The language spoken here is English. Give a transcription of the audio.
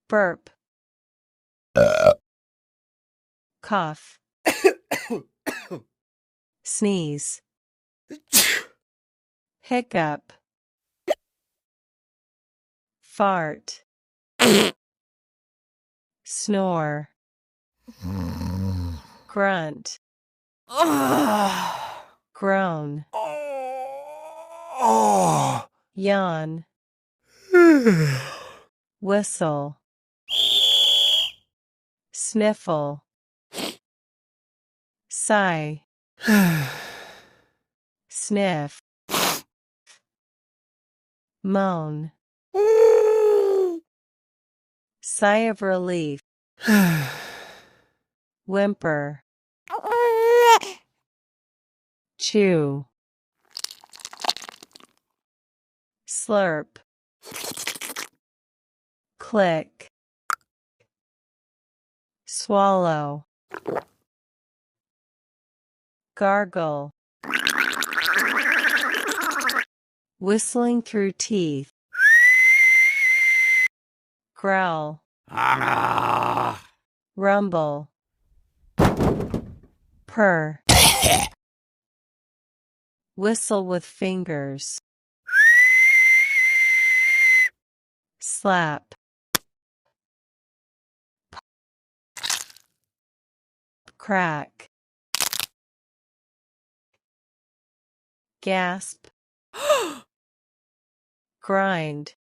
burp, cough, sneeze, hiccup, fart, snore, grunt, groan, yawn, whistle, sniffle, sigh, sniff, moan, sigh of relief, whimper, chew, slurp, click, swallow, gargle, whistling through teeth, growl, rumble, purr, whistle with fingers, slap, crack, gasp, grind,